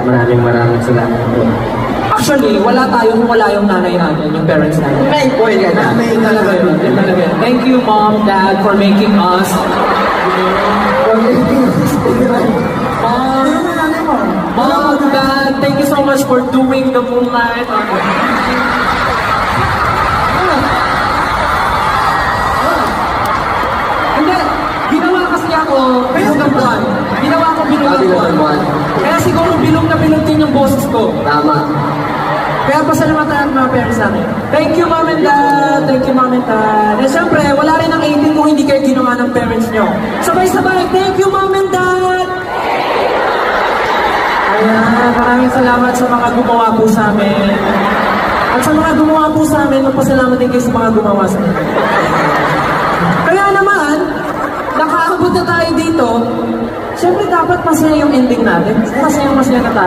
maraming salamat po. Actually, wala tayo kung wala yung nanay natin, yung parents natin. May point ka na. May talaga yun. May talaga yun. Thank you, Mom, Dad, for making us. Mom, Dad, thank you so much for doing the moonlight. Hindi, ginawa kasi ako bilog ng buwan. Ginawa ko bilog ng buwan. Kaya siguro bilog na bilog din yung boses ko. Tama. Kaya pasalamatan ang mga parents namin. Thank you, Mom and Dad. Thank you, Mom and Dad. Eh, syempre, wala rin ang 18 kung hindi kayo ginawa ng parents nyo. Sabay-sabay, thank you, Mom and Dad. Ayan, maraming salamat sa mga gumawa po sa amin. At sa mga gumawa po sa amin, magpasalamat din kayo sa mga gumawa sa amin. Kaya naman, nakaabot na tayo dito. Syempre, dapat masaya yung ending natin. Masaya na tayo.